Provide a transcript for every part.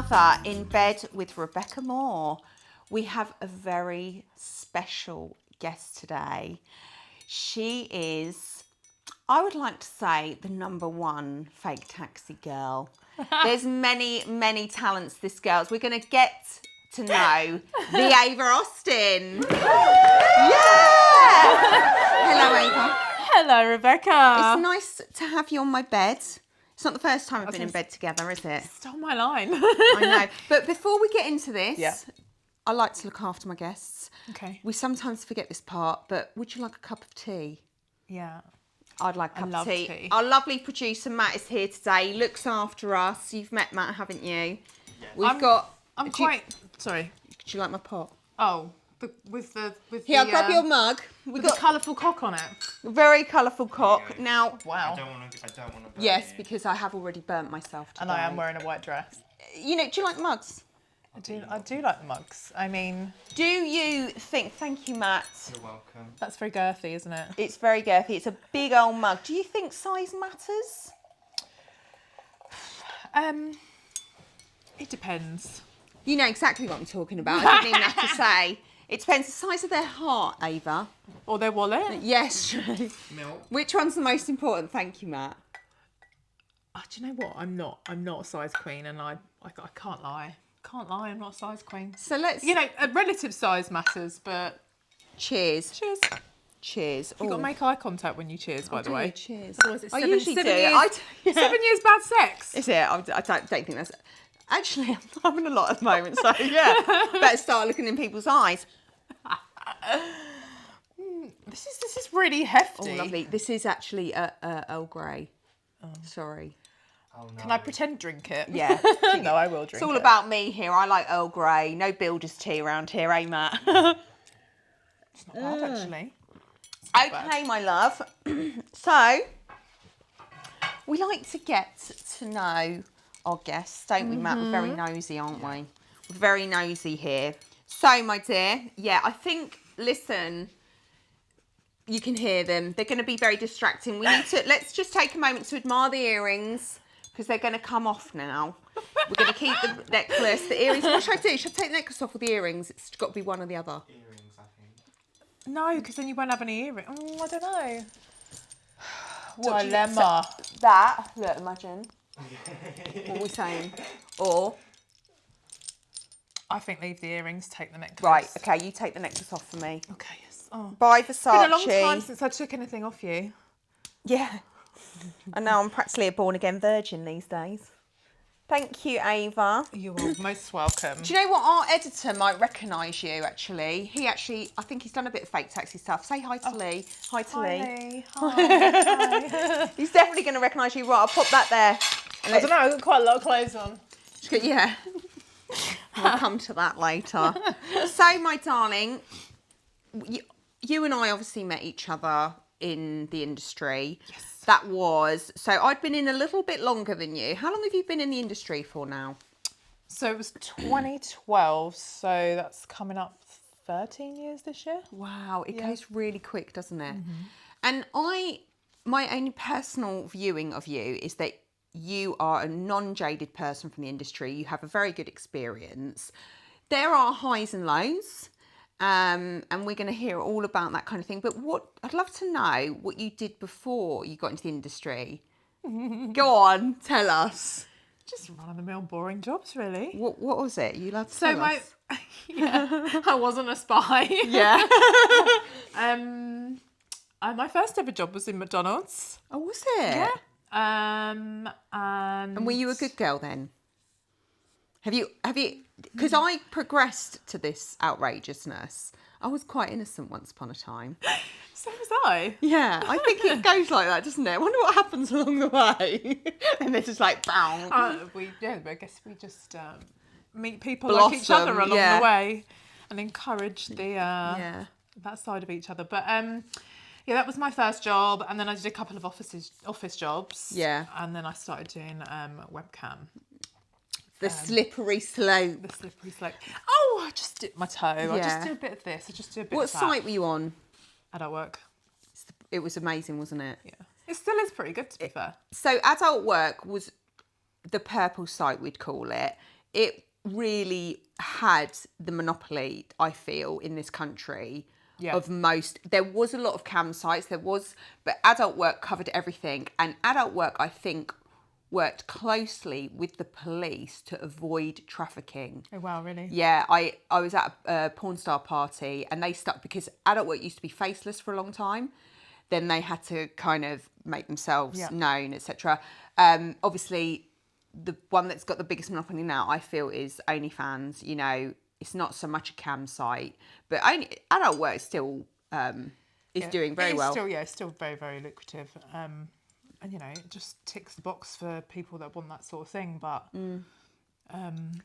another In Bed with Rebecca Moore. We have a very special guest today. She is, I would like to say, the #1 fake taxi girl. There's many talents this girl's. We're going to get to know the Ava Austen. Yeah! Hello, Ava. Hello, Rebecca. It's nice to have you on my bed. It's not the first time we've been in bed together, is it? Stole my line. I know. But before we get into this, Yeah. I like to look after my guests. Okay. We sometimes forget this part, but would you like a cup of tea? Yeah. I'd like a cup love of tea. tea. Our lovely producer Matt is here today. He looks after us. You've met Matt, haven't you? Yeah. We've Sorry. Do you like my pot? Oh, with Here, I'll grab your mug. We've got a colourful cock on it. a very colourful cock. Now, Wow. I don't want to. yes, because I have already burnt myself today. And I am wearing a white dress. You know, do you like mugs? I do like the mugs. I mean, Do you think? Thank you, Matt. You're welcome. that's very girthy, isn't it? It's very girthy. It's a big old mug. Do you think size matters? It depends. You know exactly what I'm talking about. I didn't even have to say. It depends the size of their heart, Ava. Or their wallet. Yes. Milk. Which one's the most important? Thank you, Matt. Oh, do you know what? I'm not a size queen, and I can't lie. I'm not a size queen. So let's. You know, a relative size matters, but Cheers. cheers. Cheers. You've got to make eye contact when you cheers, by the way. Cheers. Otherwise it's I seven- usually do. seven years- Yeah. 7 years bad sex. Is it? I don't think that's. Actually, I'm having a lot at the moment, so yeah. Better start looking in people's eyes. This is really hefty. Oh, lovely. This is actually Earl Grey. Sorry. Oh no. Can I pretend drink it? Yeah. No, I will drink it. It's all about me here. I like Earl Grey. No builder's tea around here, eh, Matt? It's not bad, actually. Okay, my love. So, we like to get to know our guests, don't we, Matt? We're very nosy, aren't we? We're very nosy here. So, my dear, yeah, I think, listen, you can hear them. They're going to be very distracting. We need to, let's just take a moment to admire the earrings because they're going to come off now. We're going to keep the necklace, the earrings. What should I do? Should I take the necklace off or the earrings? It's got to be one or the other. Earrings, I think. No, because then you won't have any earring. Oh, I don't know. What do you- Dilemma. That, look, imagine. What are we saying? Or, I think leave the earrings, take the necklace. right, okay, you take the necklace off for me. Okay, yes. Oh. Bye, It's Versace. been a long time since I took anything off you. Yeah. I know, I'm practically a born-again virgin these days. Thank you, Ava. You are most welcome. Do you know what? Our editor might recognise you, actually. I think he's done a bit of fake taxi stuff. Say hi to Lee. Hi to Lee. Hi. Hi. He's definitely going to recognise you. Right, I'll pop that there. And I don't know, I've got quite a lot of clothes on. Yeah. We'll come to that later. So, my darling, you and I obviously met each other in the industry. Yes. That was, so I'd been in a little bit longer than you. How long have you been in the industry for now? So it was 2012, so that's coming up 13 years this year. Wow, it Yeah. goes really quick, doesn't it? And my only personal viewing of you is that you are a non-jaded person from the industry. You have a very good experience. There are highs and lows, and we're going to hear all about that kind of thing. But I'd love to know what you did before you got into the industry. Go on, tell us. Just run-of-the-mill boring jobs, really. What was it? You love to So tell us. yeah, I wasn't a spy. Yeah. My first ever job was in McDonald's. Oh, was it? And were you a good girl then? Have you, because I progressed to this outrageousness. I was quite innocent once upon a time. So was I. Yeah, I think it goes like that, doesn't it? I wonder what happens along the way. And it's just like, bang. I guess we just meet people like each other Blossom, along yeah. the way and encourage the Yeah. that side of each other. But yeah, that was my first job, and then I did a couple of office jobs. Yeah. And then I started doing webcam. The slippery slope. The slippery slope. Oh, I just dipped my toe. I Yeah. just do a bit of this. I just do a bit What of that. site were you on? Adult work. It was amazing, wasn't it? Yeah. It still is pretty good, to be fair. So adult work was the purple site, we'd call it. it really had the monopoly, I feel, in this country. Yeah. Of most, there was a lot of cam sites, but Adult Work covered everything, and Adult Work, I think, worked closely with the police to avoid trafficking. Oh wow, really? Yeah, I was at a porn star party, and they stuck, because Adult Work used to be faceless for a long time. Then they had to kind of make themselves known, etc. Obviously, the one that's got the biggest monopoly now, I feel, is OnlyFans. You know, it's not so much a cam site, but Adult Work still is doing very well. Still very, very lucrative. And you know, it just ticks the box for people that want that sort of thing. But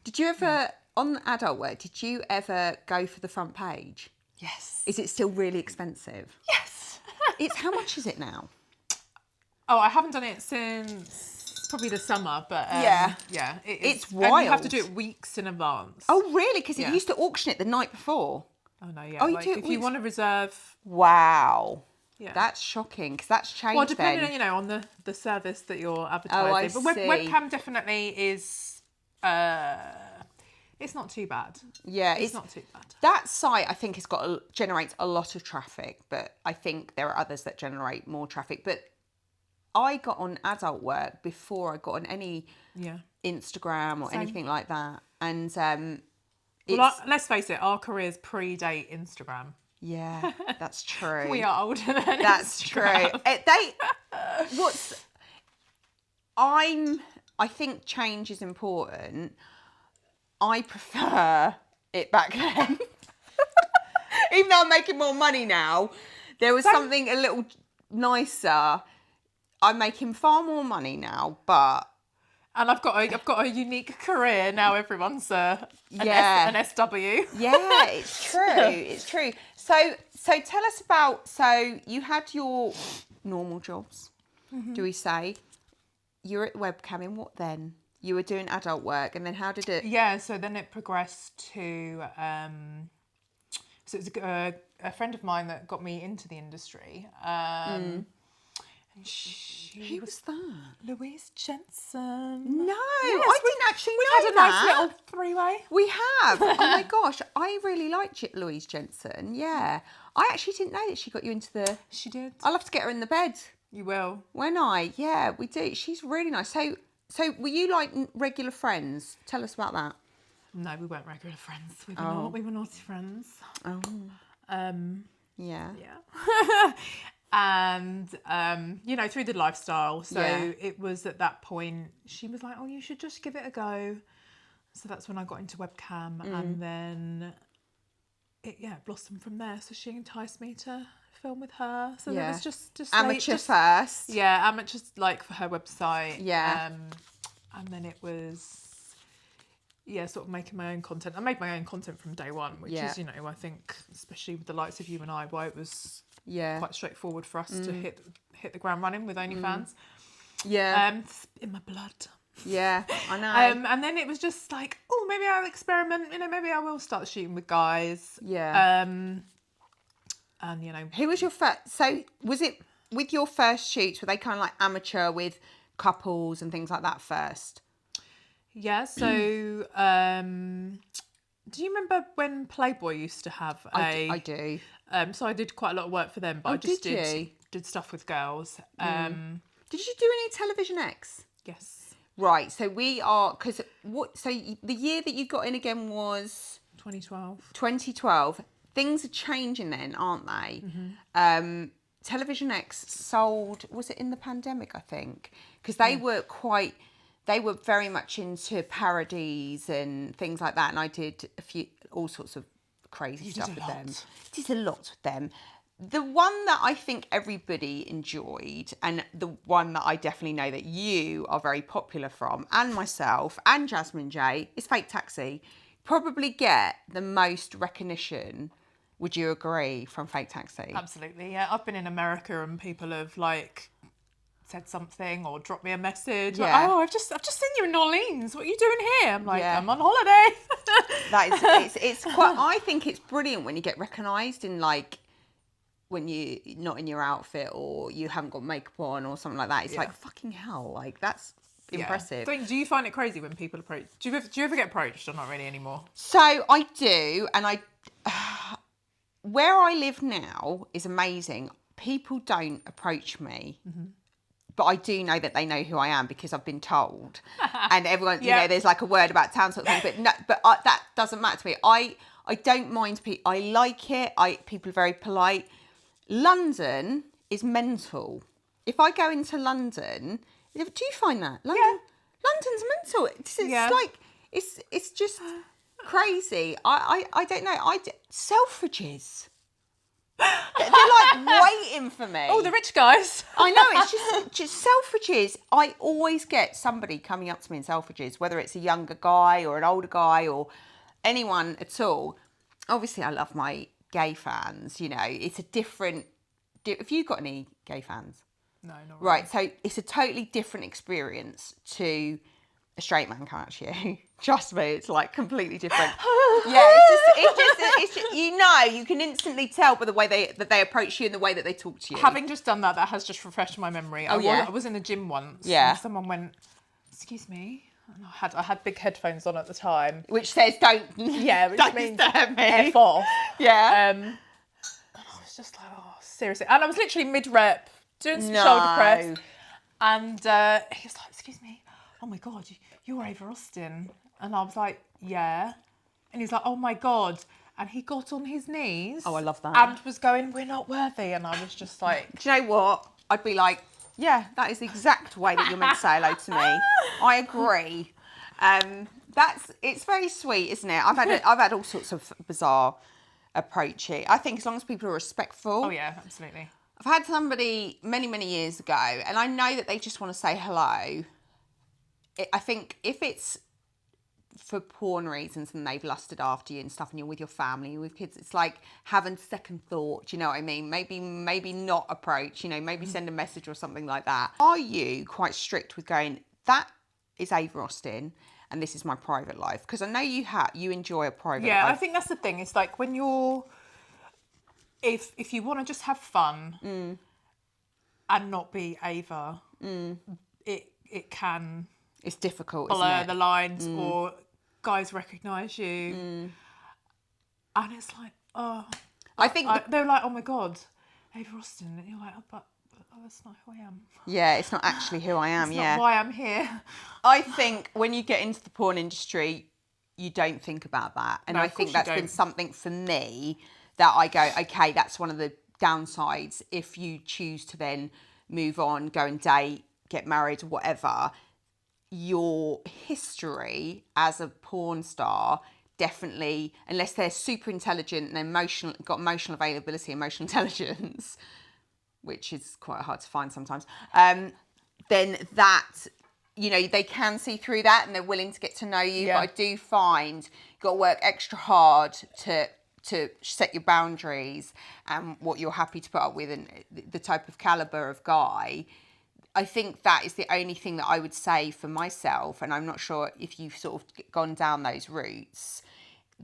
did you ever on Adult Work? Did you ever go for the front page? yes, Is it still really expensive? yes. How much is it now? Oh, I haven't done it since probably the summer, but It's And you have to wild. do it weeks in advance. Oh, really? Because it Yeah. used to auction it the night before. Oh no, yeah. Oh, you like, do it if you weeks- want to reserve, Wow. yeah. That's shocking, because that's changed. Well, depending then. on, on the service that you're advertising. But see. webcam definitely is. It's not too bad. Yeah, It's not too bad. That site, I think, generates a lot of traffic, but I think there are others that generate more traffic. But I got on Adult Work before I got on any Yeah. Instagram or Same. anything like that, and Well, let's face it, our careers predate Instagram. yeah, that's true. We are older than That's Instagram. true. I think change is important. I prefer it back then. Even though I'm making more money now, there was something a little nicer. I'm making far more money now, but And I've got a unique career now. Everyone's an SW. yeah, it's true. It's true. So tell us about. So you had your normal jobs, do we say? You were at webcamming. What then? You were doing Adult Work, and then how did it? Yeah. So then it progressed to. So it was a friend of mine that got me into the industry. And Who was that? Louise Jensen. No, Yes, I didn't actually We've know had a that. nice little three-way. We have. Oh my gosh, I really liked Louise Jensen. Yeah, I actually didn't know that she got you into the. She did. I'll have to get her in the bed. You will. When yeah, we do. She's really nice. So were you like regular friends? Tell us about that. No, we weren't regular friends. We were naughty friends. Oh, yeah. Yeah. And, through the lifestyle. So Yeah. it was at that point, she was like, oh, you should just give it a go. So that's when I got into webcam. And then it blossomed from there. So she enticed me to film with her. So Yeah. it was just Amateur first. Yeah, amateur, like for her website. Yeah. And then it was, sort of making my own content. I made my own content from day one, which is, I think, especially with the likes of you and I, why it was quite straightforward for us to hit the ground running with OnlyFans. Yeah. It's in my blood. Yeah, I know. And then it was just like, oh, maybe I'll experiment. Maybe I will start shooting with guys. Yeah. And Who was your first? So was it with your first shoots? Were they kind of like amateur with couples and things like that first? yeah. So, do you remember when Playboy used to have I do. So I did quite a lot of work for them, but I just did stuff with girls. Did you do any Television X? Yes. Right. So we are because what? So the year that you got in again was 2012. 2012. Things are changing then, aren't they? Television X sold. Was it in the pandemic? I think because they were quite. They were very much into parodies and things like that, and I did all sorts of crazy stuff with them. Did a lot with them. The one that I think everybody enjoyed, and the one that I definitely know that you are very popular from, and myself, and Jasmine J, is Fake Taxi. Probably get the most recognition. Would you agree from Fake Taxi? Absolutely. Yeah. I've been in America and people have like said something or dropped me a message. Yeah. Like, oh, I've just seen you in New Orleans. What are you doing here? I'm like, Yeah. I'm on holiday. That is, it's quite. I think it's brilliant when you get recognised in like when you're not in your outfit or you haven't got makeup on or something like that. It's like fucking hell. Like it's impressive. Do you find it crazy when people approach? Do you ever get approached or not really anymore? So I do, and where I live now is amazing. People don't approach me. But I do know that they know who I am because I've been told. And everyone, you know, there's like a word about town sort of thing. But no, that doesn't matter to me. I don't mind people. I like it. People are very polite. London is mental. If I go into London, do you find that? London's mental. It's like, it's just crazy. I don't know. Selfridges. They're like waiting for me. Oh, the rich guys. I know, it's just Selfridges. I always get somebody coming up to me in Selfridges, whether it's a younger guy or an older guy or anyone at all. Obviously, I love my gay fans, you know. It's a different... Have you got any gay fans? No, not really. Right, so it's a totally different experience to a straight man coming up to you. Trust me, it's like completely different. Yeah, it's just you know, you can instantly tell by the way they approach you and the way that they talk to you. Having just done that has just refreshed my memory. I was in the gym once. Yeah. And someone went, "Excuse me," and I had big headphones on at the time, which says don't. Yeah, which don't means disturb me. F off. Yeah. And I was just like, oh, seriously. And I was literally mid-rep doing some shoulder press, and he was like, "Excuse me, oh my God, you're Ava Austen," and I was like, "Yeah," and he's like, "Oh my God." And he got on his knees. Oh, I love that. And was going, "We're not worthy." And I was just like... Do you know what? I'd be like, yeah, that is the exact way that you're meant to say hello to me. I agree. It's very sweet, isn't it? I've had all sorts of bizarre approaches. I think as long as people are respectful. Oh, yeah, absolutely. I've had somebody many, many years ago, and I know that they just want to say hello. I think if it's for porn reasons and they've lusted after you and stuff and you're with your family, you're with kids, it's like having second thought, do you know what I mean? Maybe not approach, you know, maybe send a message or something like that. Are you quite strict with going, that is Ava Austen and this is my private life? Because I know you enjoy a private life. Yeah, I think that's the thing. It's like when you're, if you want to just have fun and not be Ava, it can... It's difficult, blur isn't it? the lines, or guys recognise you, and it's like, oh, I think they're like, oh my God, Ava Austen, and you're like, oh, but that's not who I am. Yeah, it's not actually who I am. It's not why I'm here. I think when you get into the porn industry, you don't think about that, and I think that's been something for me that I go, okay, that's one of the downsides. If you choose to then move on, go and date, get married, whatever, your history as a porn star definitely, unless they're super intelligent and got emotional availability, emotional intelligence, which is quite hard to find sometimes, then that, you know, they can see through that and they're willing to get to know you. Yeah. But I do find you've got to work extra hard to set your boundaries and what you're happy to put up with and the type of caliber of guy. I think that is the only thing that I would say for myself, and I'm not sure if you've sort of gone down those routes.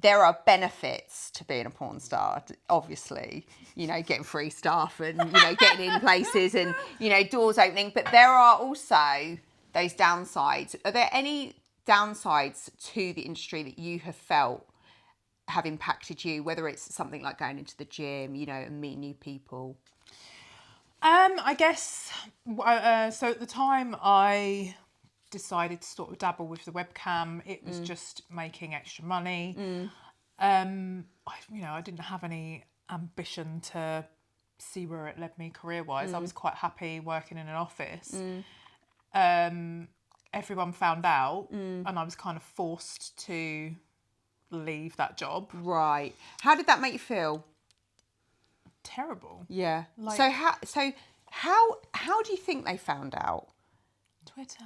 There are benefits to being a porn star, obviously, you know, getting free stuff and, you know, getting in places and, you know, doors opening. But there are also those downsides. Are there any downsides to the industry that you have felt have impacted you, whether it's something like going into the gym, you know, and meeting new people? I guess, so at the time I decided to sort of dabble with the webcam. It was just making extra money. I didn't have any ambition to see where it led me career-wise. I was quite happy working in an office. Everyone found out and I was kind of forced to leave that job. Right. How did that make you feel? Terrible. Yeah. Like, so how do you think they found out? Twitter.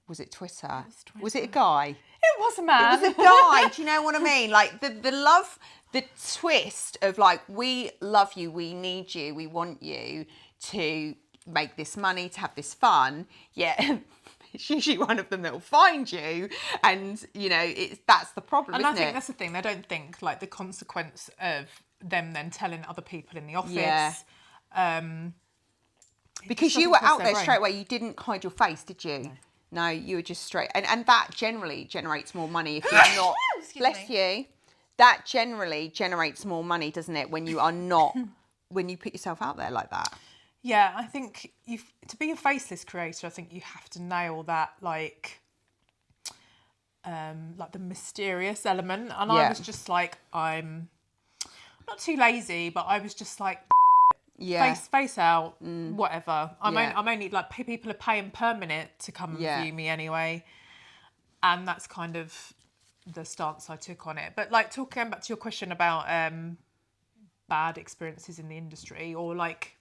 Was it Twitter? It was Twitter. Was it a guy? It was a man. It was a guy. Do you know what I mean? Like the love, the twist of like, we love you, we need you, we want you to make this money, to have this fun. Yeah. It's usually one of them that will find you, and you know that's the problem. And isn't I think it? that's the thing. They don't think like the consequence of them then telling other people in the office. Yeah. Because you were out there straight away. You didn't hide your face, did you? No, you were just straight. And that generally generates more money if you're not. Bless you. That generally generates more money, doesn't it? When you are not, when you put yourself out there like that. Yeah, I think to be a faceless creator, I think you have to nail that like the mysterious element. And I was just like, I'm not too lazy, but I was just like, face out, whatever. I'm only like, people are paying per minute to come and view me anyway, and that's kind of the stance I took on it. But like, talking back to your question about bad experiences in the industry, or like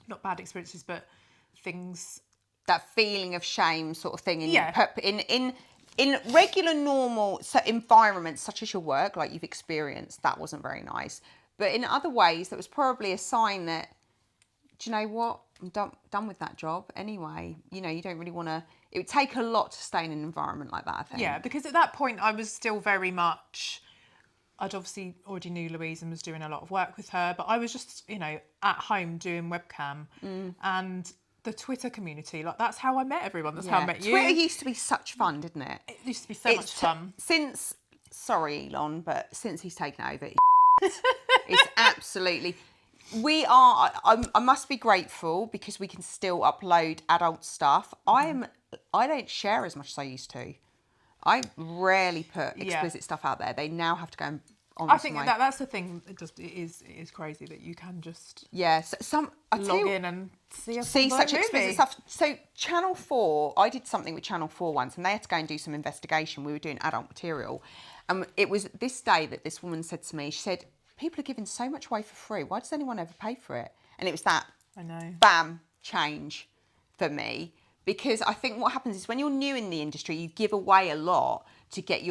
not bad experiences, but things, that feeling of shame sort of thing in regular normal environments such as your work, like you've experienced, that wasn't very nice. But in other ways, that was probably a sign that, do you know what, I'm done with that job anyway. You know, you don't really want to, it would take a lot to stay in an environment like that, I think. Yeah, because at that point I was still very much, I'd obviously already knew Louise and was doing a lot of work with her, but I was just, you know, at home doing webcam and the Twitter community, like that's how I met everyone. That's how I met you. Twitter used to be such fun, didn't it? It used to be so much fun. Since, sorry Elon, but since he's taken over, it's absolutely... I must be grateful because we can still upload adult stuff. I don't share as much as I used to. I rarely put explicit stuff out there. They now have to go on. I think that's the thing. It is crazy that you can just log in and see such explicit stuff. So Channel 4, I did something with Channel 4 once, and they had to go and do some investigation. We were doing adult material, and it was this day that this woman said to me. She said, people are giving so much away for free. Why does anyone ever pay for it? And it was that, I know, bam, change for me. Because I think what happens is when you're new in the industry, you give away a lot to get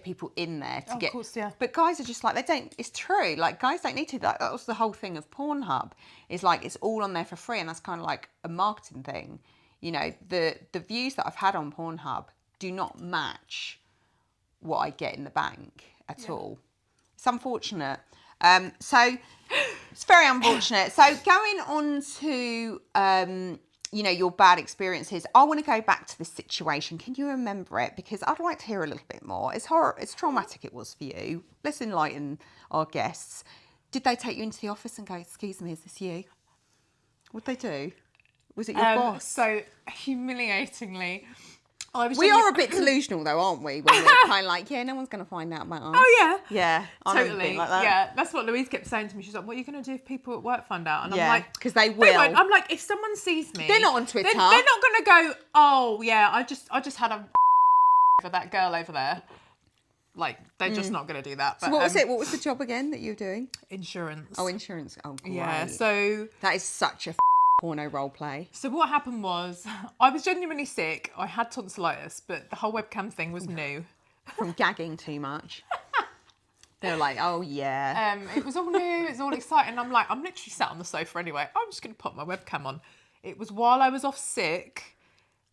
people in there. Of course, yeah. But guys are just like, it's true. Like, guys don't need to. That was the whole thing of Pornhub. Is like, it's all on there for free. And that's kind of like a marketing thing. You know, the views that I've had on Pornhub do not match what I get in the bank at all. It's unfortunate. So it's very unfortunate. So going on to, you know, your bad experiences, I want to go back to this situation. Can you remember it? Because I'd like to hear a little bit more. It's traumatic it was for you. Let's enlighten our guests. Did they take you into the office and go, excuse me, is this you? What'd they do? Was it your boss? So humiliatingly, we are a bit delusional though, aren't we? When we're kind of like, yeah, no one's going to find out about us. Oh yeah. Yeah. Totally. Like that. Yeah. That's what Louise kept saying to me. She's like, what are you going to do if people at work find out? And I'm like, because they will. I'm like, if someone sees me, they're not on Twitter. They're not going to go, oh yeah, I just had a for that girl over there. Like, they're just not going to do that. But, so what was it? What was the job again that you were doing? Insurance. Oh, insurance. Oh, great. Yeah. So that is such a porno role play. So what happened was, I was genuinely sick. I had tonsillitis, but the whole webcam thing was new. From gagging too much. They were like, oh yeah. It was all new. It was all exciting. I'm like, I'm literally sat on the sofa anyway. I'm just going to pop my webcam on. It was while I was off sick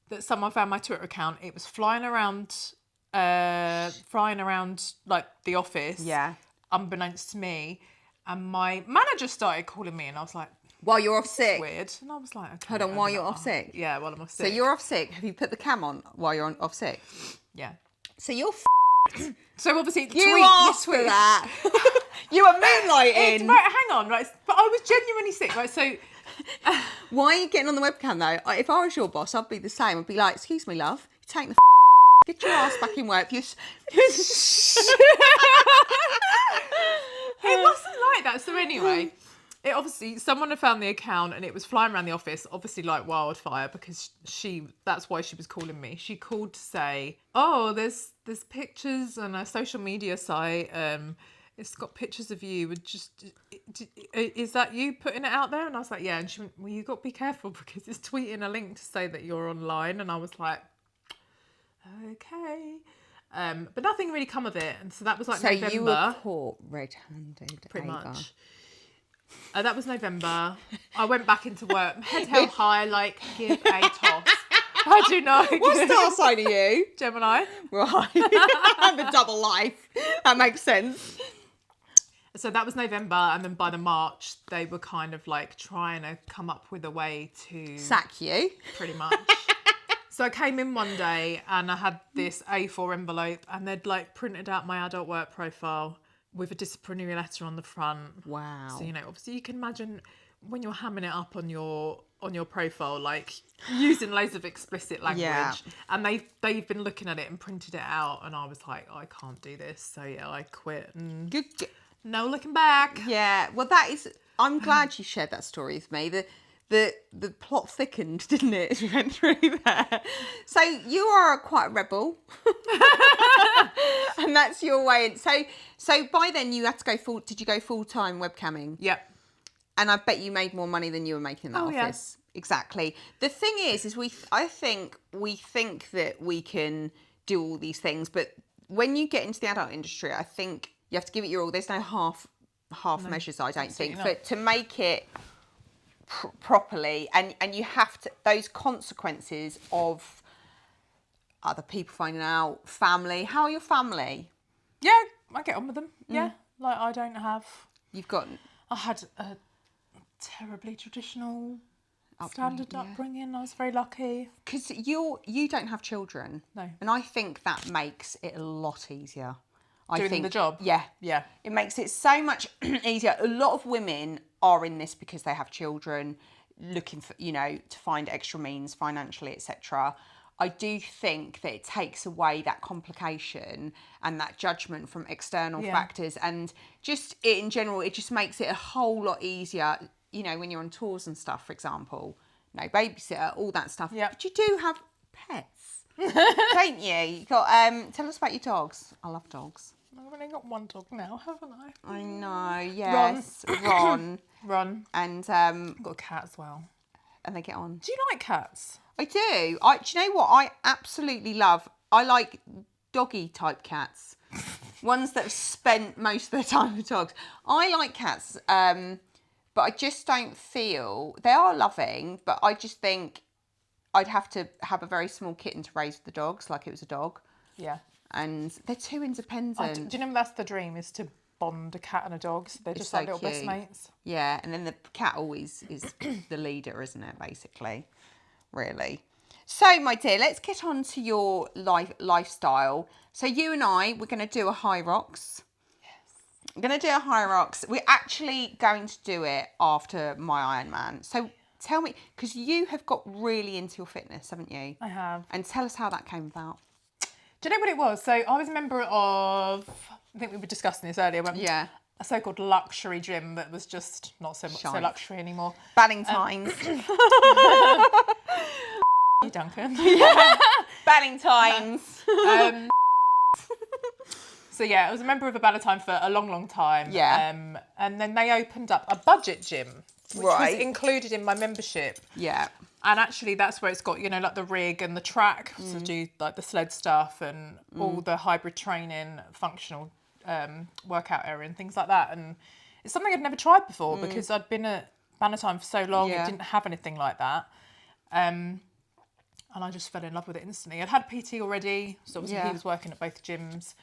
that someone found my Twitter account. It was flying around like the office. Yeah. Unbeknownst to me. And my manager started calling me and I was like, while you're off sick? Weird. And I was like, okay. Hold on, while you're off sick? Yeah, while I'm off sick. So you're off sick. Have you put the cam on while you're off sick? Yeah. So you're So obviously you asked for that. You were moonlighting. Right, hang on, right. But I was genuinely sick, right? So why are you getting on the webcam though? If I was your boss, I'd be the same. I'd be like, excuse me, love, you're taking the get your ass back in work. It wasn't like that. So anyway, it obviously, someone had found the account and it was flying around the office, obviously like wildfire, because that's why she was calling me. She called to say, oh, there's pictures on a social media site. It's got pictures of you. Is that you putting it out there? And I was like, yeah. And she went, well, you got to be careful because it's tweeting a link to say that you're online. And I was like, okay. But nothing really come of it. And so that was like November. So you were caught red-handed, pretty Ava. much. That was November. I went back into work, head held high, like, give a toss. I do know. What star sign are you? Gemini. Right. The double life. That makes sense. So that was November, and then by the March, they were kind of like trying to come up with a way to... sack you. Pretty much. So I came in one day and I had this A4 envelope and they'd like printed out my adult work profile with a disciplinary letter on the front. Wow. So, you know, obviously you can imagine when you're hamming it up on your profile, like using loads of explicit language. Yeah. And they've been looking at it and printed it out and I was like, I can't do this. So yeah, I quit and Good. no looking back. Yeah. Well, I'm glad you shared that story with me. The plot thickened, didn't it, as we went through there? So you are quite a rebel, and that's your way. So by then you had to go full. Did you go full time webcamming? Yep. And I bet you made more money than you were making in that office. Yes. Exactly. The thing is I think we think that we can do all these things, but when you get into the adult industry, I think you have to give it your all. There's no half measures, I don't think, but to make it properly, and you have to, those consequences of other people finding out, family. How are your family? Yeah, I get on with them. Yeah, like I don't have. I had a terribly traditional standard upbringing. I was very lucky. Because you don't have children. No. And I think that makes it a lot easier. Doing the job? Yeah. Yeah. It makes it so much easier. A lot of women are in this because they have children, looking for, to find extra means financially, etc. I do think that it takes away that complication and that judgment from external factors, and just it in general, it just makes it a whole lot easier, when you're on tours and stuff, for example. No babysitter, all that stuff. Yeah. But you do have pets, don't you? You got tell us about your dogs. I love dogs. I've only got one dog now, haven't I? I know, yes. Ron. Ron. And I've got a cat as well. And they get on. Do you like cats? I do. Do you know what I absolutely love? I like doggy type cats. Ones that have spent most of their time with dogs. I like cats, but I just don't feel, they are loving, but I just think I'd have to have a very small kitten to raise the dogs like it was a dog. Yeah. And they're too independent. Do you know that's the dream, is to bond a cat and a dog? So they're just like little best mates. Yeah, and then the cat always is the leader, isn't it, basically? Really. So, my dear, let's get on to your lifestyle. So you and I, we're going to do a high rocks. Yes. I'm going to do a high rocks. We're actually going to do it after my Ironman. So tell me, because you have got really into your fitness, haven't you? I have. And tell us how that came about. Do you know what it was? So I was a member of, I think we were discussing this earlier, yeah, a so-called luxury gym that was just not so luxury anymore. Ballantines. You, Duncan. Yeah. Ballantines. So yeah, I was a member of a Ballantine for a long, long time. Yeah. And then they opened up a budget gym, which was included in my membership. Yeah. And actually that's where it's got, like the rig and the track to do like the sled stuff and all the hybrid training, functional workout area and things like that. And it's something I'd never tried before because I'd been at Ballantine for so long. It didn't have anything like that. And I just fell in love with it instantly. I'd had PT already, so obviously he was working at both gyms.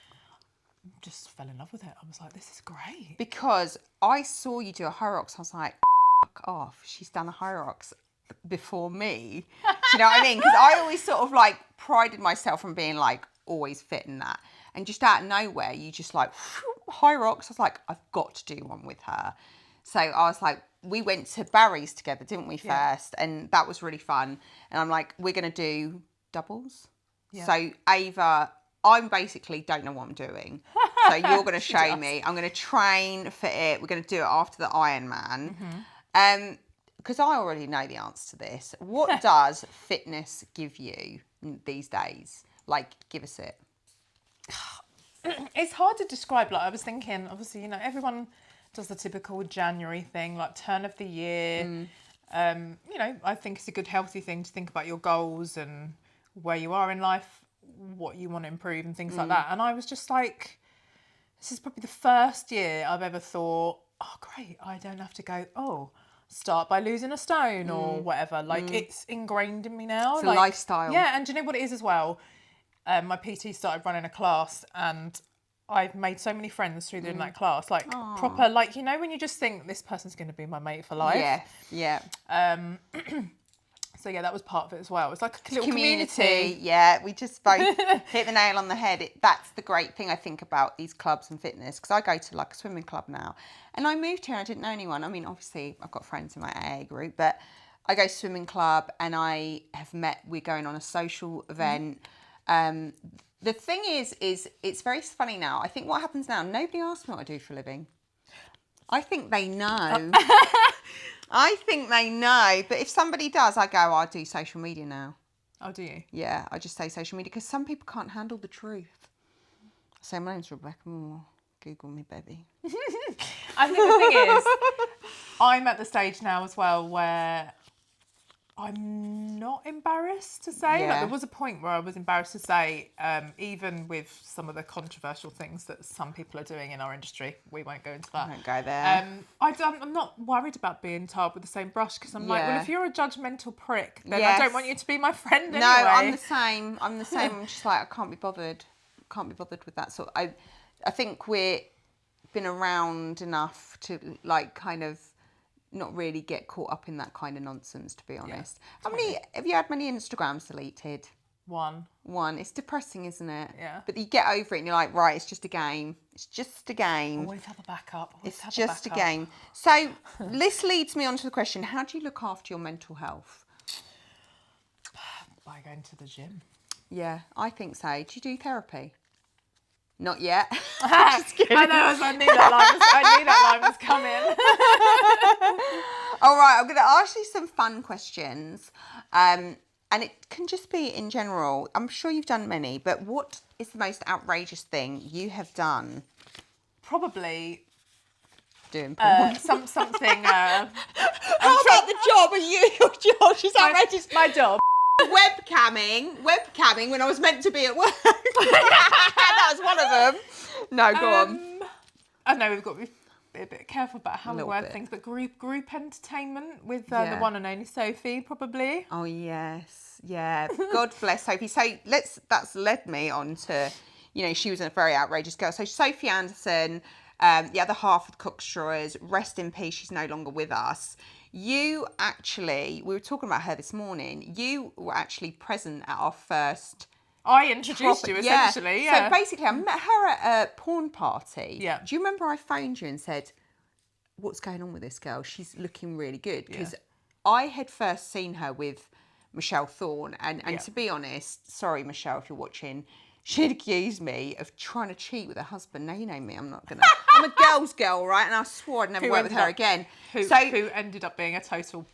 Just fell in love with it. I was like, this is great. Because I saw you do a high rocks. I was like, fuck off. She's done a high rocks before me. Do you know what I mean? Because I always sort of like prided myself on being like always fit in that. And just out of nowhere, you just like, high rocks. I was like, I've got to do one with her. So I was like, we went to Barry's together, didn't we, first? And that was really fun. And I'm like, we're going to do doubles. Yeah. So Ava, I basically don't know what I'm doing. So you're going to show me. I'm going to train for it. We're going to do it after the Ironman. Because I already know the answer to this. What does fitness give you these days? Like, give us it. It's hard to describe. Like I was thinking, obviously, everyone does the typical January thing, like turn of the year. I think it's a good healthy thing to think about your goals and where you are in life, what you want to improve and things like that. And I was just like, this is probably the first year I've ever thought, oh great, I don't have to go, start by losing a stone or whatever. Like it's ingrained in me now. It's a lifestyle. Yeah, and do you know what it is as well? My PT started running a class and I've made so many friends through doing that class. Like proper, like, when you just think this person's going to be my mate for life. Yeah, yeah. So yeah, that was part of it as well. It's like a little Community. community. Yeah, we just both hit the nail on the head. That's the great thing I think about these clubs and fitness, because I go to like a swimming club now, and I moved here. I didn't know anyone. I mean, obviously I've got friends in my AA group, but I go to swimming club and I have met. We're going on a social event. The thing is it's very funny now. I think what happens now, nobody asks me what I do for a living. I think they know. I think they know. But if somebody does, I go, I do social media now. Oh, do you? Yeah, I just say social media because some people can't handle the truth. I say, my name's Rebecca Moore. Google me, baby. I think the thing is, I'm at the stage now as well where I'm not embarrassed to say. Yeah. Like, there was a point where I was embarrassed to say, even with some of the controversial things that some people are doing in our industry, we won't go into that. Don't go there. I'm not worried about being tarred with the same brush because I'm like, well, if you're a judgmental prick, then I don't want you to be my friend anyway. No, I'm the same. I'm just like, I can't be bothered. Can't be bothered with that sort. I think we're been around enough to like kind of not really get caught up in that kind of nonsense, to be honest. How many have you had many Instagrams deleted? One. It's depressing, isn't it? Yeah. But you get over it and you're like, right, it's just a game. It's just a game. Always have a backup. It's just a game. So this leads me on to the question, how do you look after your mental health? By going to the gym. Yeah, I think so. Do you do therapy? Not yet. Just kidding. I know, I knew that line was coming. All right, I'm going to ask you some fun questions. And it can just be in general. I'm sure you've done many, but what is the most outrageous thing you have done? Probably doing porn. Something. How about the job? Are you your job? She's outrageous. My job. Webcamming when I was meant to be at work. That was one of them. No, go on. I know we've got to be a bit careful about how we word things, but group entertainment with the one and only Sophie, probably. Oh yes, yeah. God bless Sophie. So that's led me on to, she was a very outrageous girl. So Sophie Anderson, the other half of the Cockstraws, rest in peace. She's no longer with us. You actually, we were talking about her this morning. You were actually present at our first. I introduced you essentially. Yeah. So basically, I met her at a porn party. Yeah. Do you remember I phoned you and said, "What's going on with this girl? She's looking really good." Because I had first seen her with Michelle Thorne, and to be honest, sorry Michelle if you're watching, she'd accused me of trying to cheat with her husband. Now you know me, I'm not gonna. I'm a girl's girl, right? And I swore I'd never work with her again. Who ended up being a total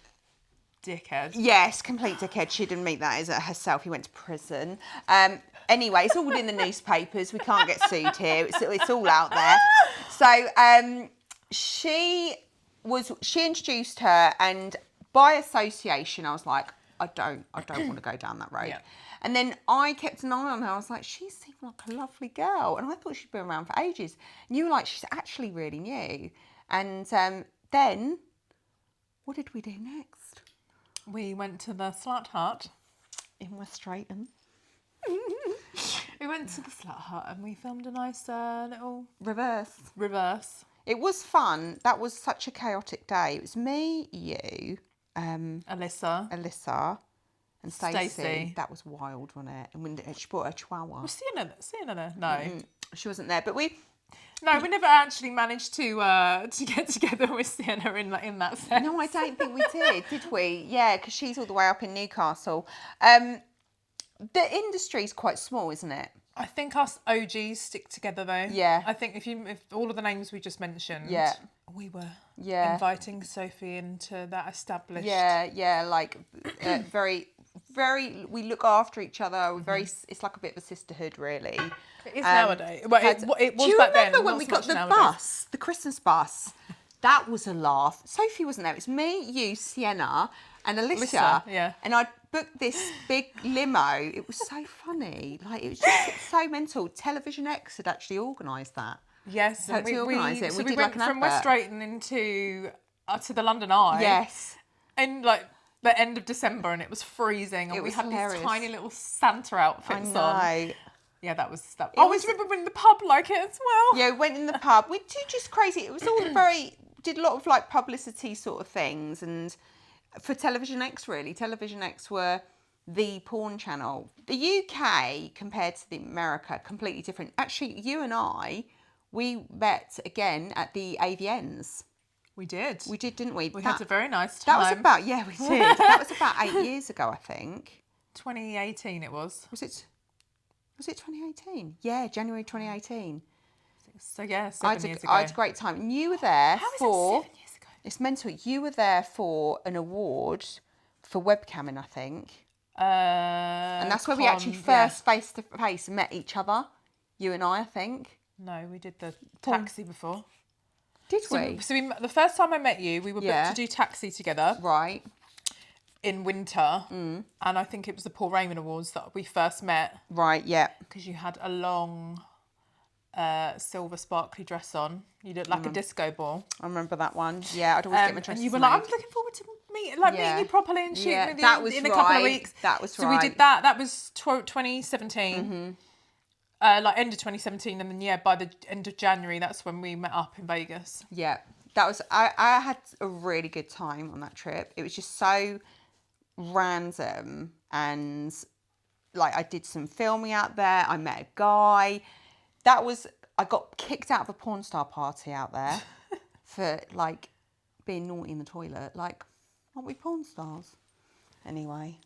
dickhead. Yes, complete dickhead. She didn't meet that herself. He went to prison. Anyway, it's all in the newspapers. We can't get sued here. It's all out there. So she introduced her, and by association, I was like, I don't want to go down that road. Yeah. And then I kept an eye on her. I was like, she seemed like a lovely girl. And I thought she'd been around for ages. And you were like, she's actually really new. And then, what did we do next? We went to the Slut Hut. In West Drayton. We went to the Slut Hut and we filmed a nice little... Reverse. It was fun. That was such a chaotic day. It was me, you... Alyssa. And Stacey. That was wild, wasn't it? And when she brought her chihuahua. Was Sienna there? No. Mm-hmm. She wasn't there, but we never actually managed to get together with Sienna in that sense. No, I don't think we did we? Yeah, because she's all the way up in Newcastle. The industry's quite small, isn't it? I think us OGs stick together though. Yeah. I think if all of the names we just mentioned, we were inviting Sophie into that established. Yeah, like very, very. We look after each other. We're very. It's like a bit of a sisterhood, really. It is nowadays. Well, it was do you back remember then, when we got the bus, the Christmas bus? That was a laugh. Sophie wasn't there. It was me, you, Sienna, and Alyssa. Yeah. And I booked this big limo. It was so funny. Like, it was just so mental. Television X had actually organised that. Yes. And we organised it. So we did went like from West Drayton into to the London Eye. Yes. In like the end of December, and it was freezing, and we had these tiny little Santa outfits on. Yeah, that was. I always remember we went in the pub like it as well. Yeah, we went in the pub. We did just crazy. It was all did a lot of like publicity sort of things, and for Television X, really. Television X were the porn channel. The UK, compared to the America, completely different. Actually, you and I, we met again at the AVNs. We did. We did, didn't we? We had a very nice time. That was about, yeah, we did. That was about 8 years ago, I think. 2018 it was. Was it 2018? Yeah, January 2018. So yeah, I 7 years ago. I had a great time. And you were there How is for... that 7 years ago? It's mental. You were there for an award for webcamming, I think. And that's where we actually first face to face met each other. You and I think. No, we did the taxi before. Did we? So the first time I met you, we were booked to do taxi together. Right. In winter. And I think it was the Paul Raymond Awards that we first met. Right, yeah. Because you had a long silver sparkly dress on. You looked like a disco ball. I remember that one. Yeah, I'd always get my dresses And you were made. like, I'm looking forward to meeting you properly and shooting with you that was in a couple of weeks. That was so right. we did that. That was 2017. Like end of 2017, and then by the end of January, that's when we met up in Vegas. Yeah, that was. I had a really good time on that trip. It was just so random, and like I did some filming out there. I met a guy. I got kicked out of a porn star party out there for like being naughty in the toilet. Like, aren't we porn stars? Anyway,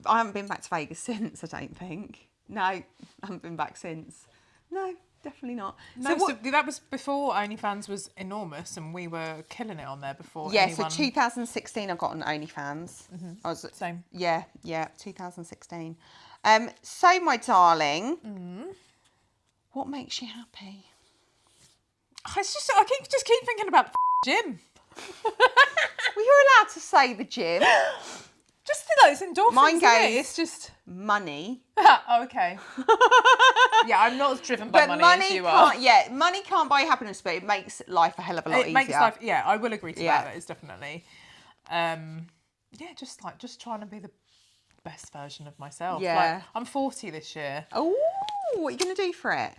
I haven't been back to Vegas since. I don't think. No, I haven't been back since. No, definitely not. No, so that was before OnlyFans was enormous, and we were killing it on there before. Yeah, so 2016 I got on OnlyFans. I was same. Yeah, 2016. So my darling, what makes you happy? I keep thinking about the gym. Well, you're allowed to say the gym. Just those endorphins. Mine goes. It's just Money. Oh, okay. Yeah, I'm not as driven by money as you are. Yeah, money can't buy happiness, but it makes life a hell of a lot easier. It makes life. Yeah, I will agree to that. It's definitely. Just trying to be the best version of myself. Yeah. Like, I'm 40 this year. Oh, what are you going to do for it?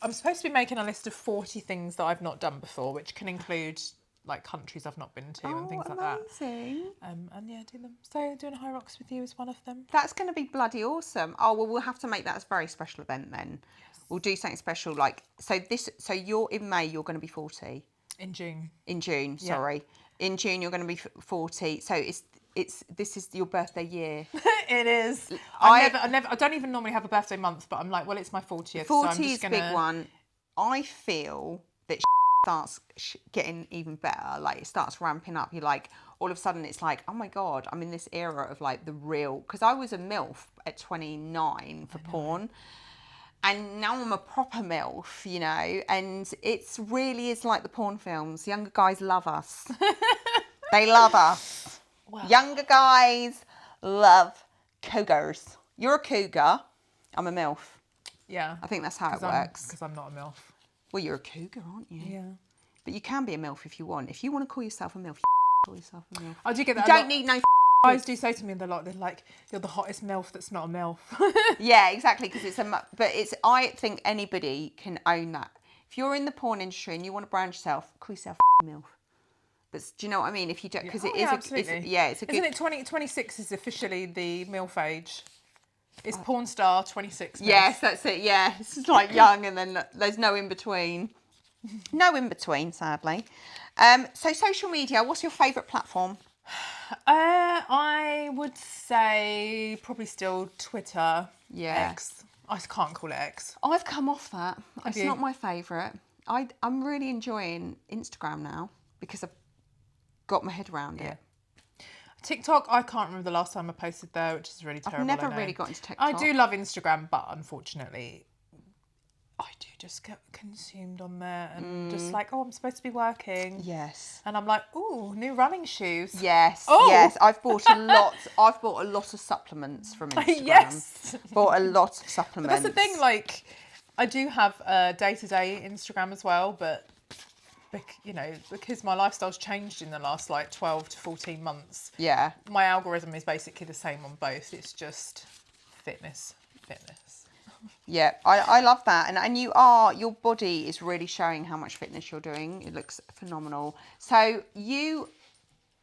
I'm supposed to be making a list of 40 things that I've not done before, which can include like countries I've not been to and things like that. Amazing. And do them. So doing High Rocks with you is one of them. That's going to be bloody awesome. Oh, well, we'll have to make that a very special event then. Yes. We'll do something special so you're in May, you're going to be 40. In June. In June, sorry. In June you're going to be 40. So this is your birthday year. It is. I don't even normally have a birthday month, but I'm like, well, it's my 40th. 40 so I'm just is a big one. I feel that starts getting even better. Like it starts ramping up. You're like, all of a sudden it's like, oh my God, I'm in this era of like the real, because I was a MILF at 29 for porn. And now I'm a proper MILF, you know, and it's really is like the porn films. Younger guys love us. They love us. Wow. Younger guys love cougars. You're a cougar. I'm a MILF. Yeah. I think that's how it works. Because I'm not a MILF. Well, you're a cougar, aren't you? Yeah. But you can be a MILF if you want. If you want to call yourself a MILF, call yourself a MILF. I do get that. You don't need no guys do say to me a lot, they're like, you're the hottest MILF that's not a MILF. Yeah, exactly, because I think anybody can own that. If you're in the porn industry and you want to brand yourself, call yourself a MILF. But do you know what I mean? If you don't, because it's a good... Isn't it 26 is officially the MILF age? It's porn star 26. MILF. Yes, that's it. Yeah, it's just like young, and then there's no in between. No in between, sadly. So social media. What's your favourite platform? I would say probably still Twitter. Yeah. X. I can't call it X. I've come off that. It's you? not my favourite. I'm really enjoying Instagram now because I've got my head around it. TikTok, I can't remember the last time I posted there, which is really terrible. I've never really got into TikTok. I do love Instagram, but unfortunately, I do just get consumed on there and just like, oh, I'm supposed to be working. Yes. And I'm like, ooh, new running shoes. Yes. Oh. Yes. I've bought a lot of supplements from Instagram. Yes. Bought a lot of supplements. But that's the thing, like, I do have a day-to-day Instagram as well, but you know, because my lifestyle's changed in the last like 12 to 14 months. Yeah. My algorithm is basically the same on both. It's just fitness. Yeah, I love that. And your body is really showing how much fitness you're doing. It looks phenomenal. So you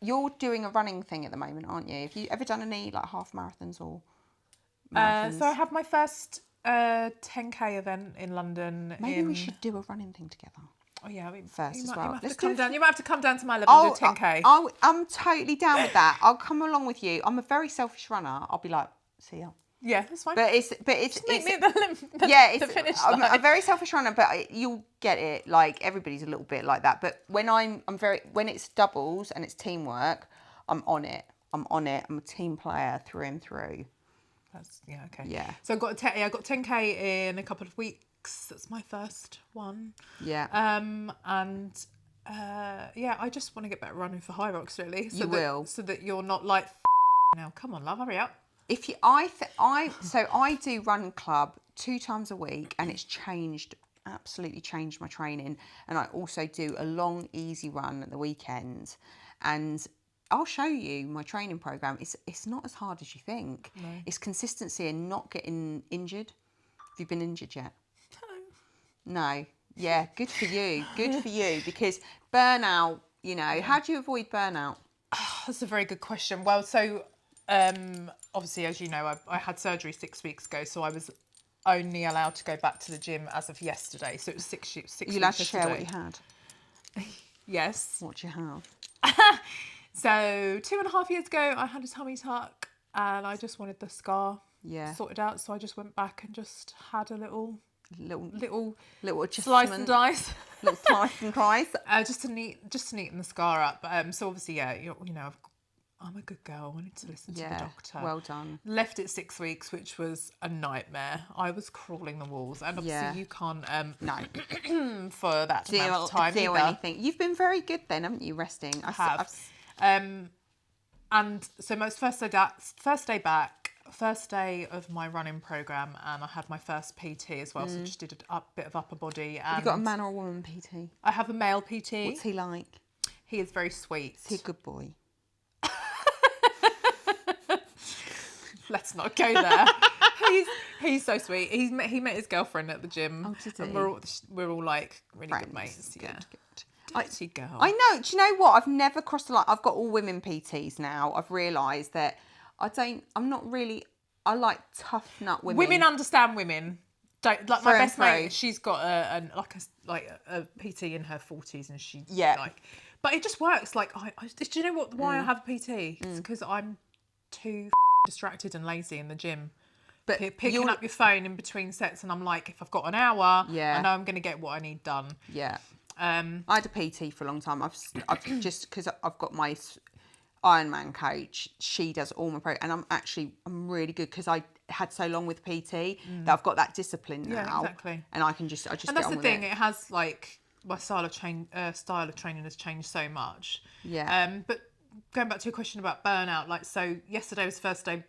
you're doing a running thing at the moment, aren't you? Have you ever done any like half marathons or marathons? So I have my first 10k event in London. Maybe we should do a running thing together. Oh yeah, I mean, first you as might, well. You might, Let's come do down. You might have to come down to my level and do 10k. I'm totally down with that. I'll come along with you. I'm a very selfish runner. I'll be like, see ya. Yeah, that's fine. But it's Just meet me at the the finish I'm line. a very selfish runner, but you'll get it. Like everybody's a little bit like that. But when when it's doubles and it's teamwork, I'm on it. I'm a team player through and through. Okay. Yeah. So I've got I got 10k in a couple of weeks. That's my first one. Yeah. I just want to get back running for High Rocks really. So that you're not like now. Come on, love, hurry up. If you, I do run club 2 times a week, and it's absolutely changed my training. And I also do a long, easy run at the weekend, and I'll show you my training program. It's not as hard as you think. No. It's consistency and not getting injured. Have you been injured yet? No. Yeah, good for you. Good for you, because burnout, how do you avoid burnout? That's a very good question. Well, so obviously, as you know, I had surgery 6 weeks ago, so I was only allowed to go back to the gym as of yesterday. So it was 6 weeks. You allowed to share what you had? Yes. What do you have? So 2.5 years ago, I had a tummy tuck, and I just wanted the scar sorted out. So I just went back and just had a little slice and dice. Little slice and dice. Just to neaten the scar up. So obviously, I'm a good girl. I wanted to listen to the doctor. Well done. Left it 6 weeks, which was a nightmare. I was crawling the walls, and obviously you can't no for that amount of time do anything. You've been very good then, haven't you? Resting. I have. And so my first day back, first day of my running program, and I had my first PT as well. So just did a bit of upper body. And have you got a man or a woman PT? I have a male PT. What's he like? He is very sweet. Is he a good boy? Let's not go there. He's so sweet. He met his girlfriend at the gym. Oh, did he? And we're all like really Friends. Good mates. Good, Yeah. good. Dirty girl. I know. Do you know what? I've never crossed the line. I've got all women PTs now. I've realised that I like tough nut women. Women understand women. Don't like my best mate. She's got a PT in her 40s, and she but it just works. Like do you know why I have a PT? It's because I'm too distracted and lazy in the gym. But picking up your phone in between sets, and I'm like, if I've got an hour, I know I'm going to get what I need done. Yeah. I had a PT for a long time. I've just because I've got my Ironman coach. She does all my and I'm really good because I had so long with PT that I've got that discipline now. Yeah, exactly. And I just and get that's on the with thing. it. It has like my style of training has changed so much. Yeah. But going back to your question about burnout, like so yesterday was the first day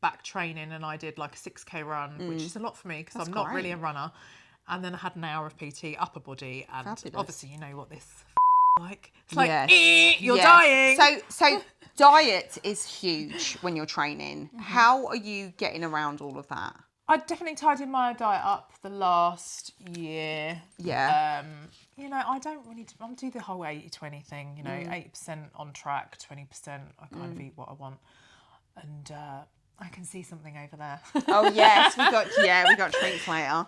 back training, and I did like a 6k run, which is a lot for me because I'm not really a runner. And then I had an hour of PT, upper body, and obviously you know what this like. It's like you're dying. So diet is huge when you're training. How are you getting around all of that? I definitely tidied my diet up the last year. Yeah. I don't really I'm do the whole 80-20 thing. 80% on track, 20% I kind of eat what I want, and I can see something over there. Oh yes, we got treats later.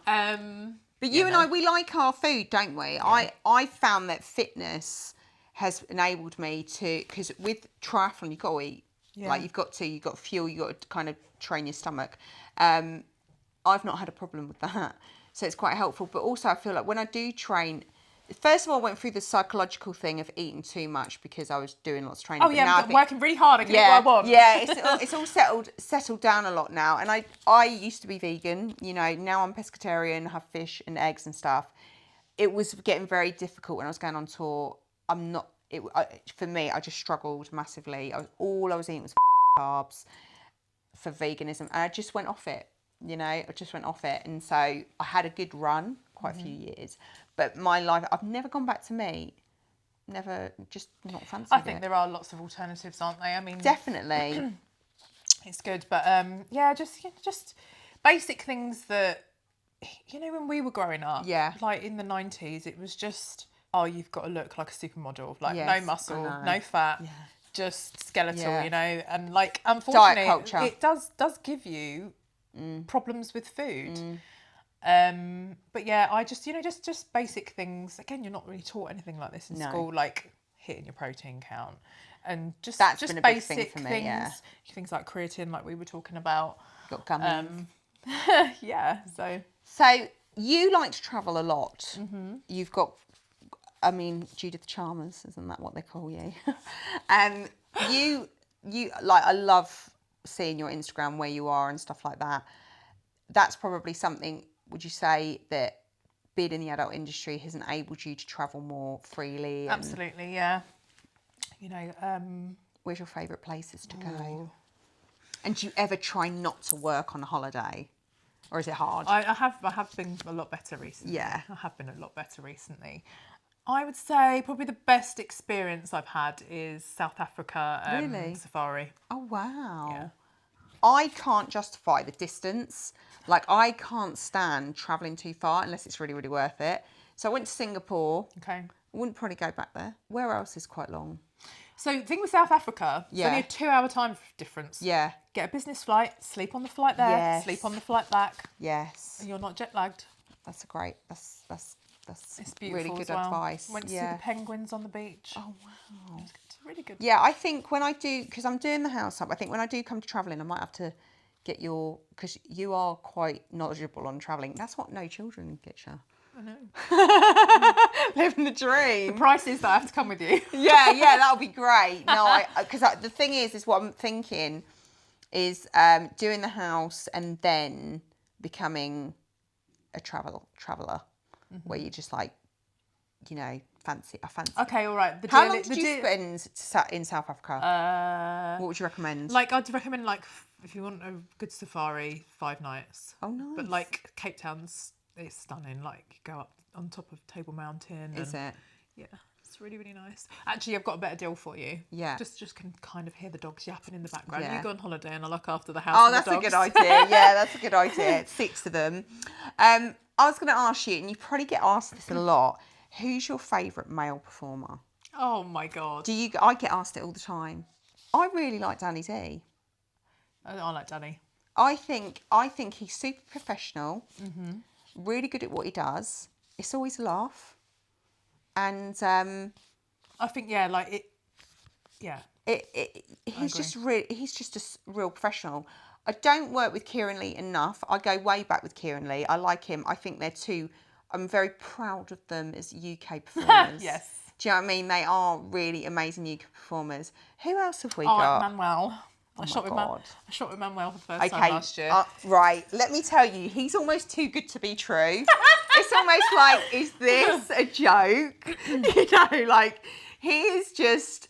But you and I, we like our food, don't we? Yeah. I found that fitness has enabled me to, because with triathlon you've got to eat. Yeah. Like you've got fuel, you've got to kind of train your stomach. I've not had a problem with that. So it's quite helpful. But also I feel like when I do train, first of all, I went through the psychological thing of eating too much because I was doing lots of training. Oh yeah, I'm working really hard. I can eat what I want. Yeah, it's all settled down a lot now. And I used to be vegan. Now I'm pescatarian, have fish and eggs and stuff. It was getting very difficult when I was going on tour. For me, I just struggled massively. All I was eating was carbs for veganism, and I just went off it. And so I had a good run, quite a few years. But my life, I've never gone back to meat. Never, just not fancied it. I think there are lots of alternatives, aren't they? I mean, definitely, it's good, but just basic things that when we were growing up, like in the 90s, it was just you've got to look like a supermodel, like no muscle, no fat, just skeletal, Yeah. you know, and like unfortunately culture. it does give you problems with food. But yeah, I just, you know, just basic things. Again, you're not really taught anything like this in school, like hitting your protein count, and just been a big basic thing for me, things, yeah. things like creatine, like we were talking about. Got gummies. Yeah, So you like to travel a lot. You've got, I mean, Judith Chalmers, isn't that what they call you? You like, I love seeing your Instagram where you are and stuff like that. That's probably something, would you say, that being in the adult industry has enabled you to travel more freely? absolutely, yeah. You know, Where's your favourite places to go? And do you ever try not to work on a holiday? Or is it hard? I have been a lot better recently. Yeah. I have been a lot better recently. I would say probably the best experience I've had is South Africa Really? safari. Oh, wow. Yeah. I can't justify the distance. Like, I can't stand travelling too far unless it's really, really worth it. So I went to Singapore. Okay. I wouldn't probably go back there. Where else is quite long? So the thing with South Africa, it's only a 2-hour time difference. Yeah. Get a business flight, sleep on the flight there, Yes. sleep on the flight back, Yes. and you're not jet lagged. That's a great, that's It's beautiful really good as well. advice. Went to see the penguins on the beach. Oh, wow. It's really good. Yeah, I think when I do, because I'm doing the house up, I think when I do come to travelling, I might have to get your, because you are quite knowledgeable on travelling. That's what no children get you. I know. Living the dream. The price is that I have to come with you. Yeah, that'll be great. No, because the thing is what I'm thinking is doing the house and then becoming a traveller, where you just like, you know, fancy. Okay, all right. How long did you spend in South Africa? What would you recommend? Like, I'd recommend, like, if you want a good safari, 5 nights. Oh, nice. But like Cape Town's, it's stunning. Like, you go up on top of Table Mountain. Is it? Yeah, it's really, really nice. Actually, I've got a better deal for you. Yeah. Just can kind of hear the dogs yapping in the background. Yeah. You go on holiday and I look after the house. Oh, and that's the a dogs. good idea. Yeah, that's a good idea. 6 of them. I was going to ask you, and you probably get asked this a lot. Who's your favourite male performer? Oh my god. I get asked it all the time. I really like Danny D. I like Danny. I think he's super professional. Really good at what he does. It's always a laugh, and I think like it. Yeah. He's just a real professional. I don't work with Kieran Lee enough. I go way back with Kieran Lee. I like him. I think they're two. I'm very proud of them as UK performers. Yes. Do you know what I mean? They are really amazing UK performers. Who else have we got? Manuel. Oh I shot with Manuel for the first time last year. Right. Let me tell you, he's almost too good to be true. It's almost like, is this a joke? You know, like he switches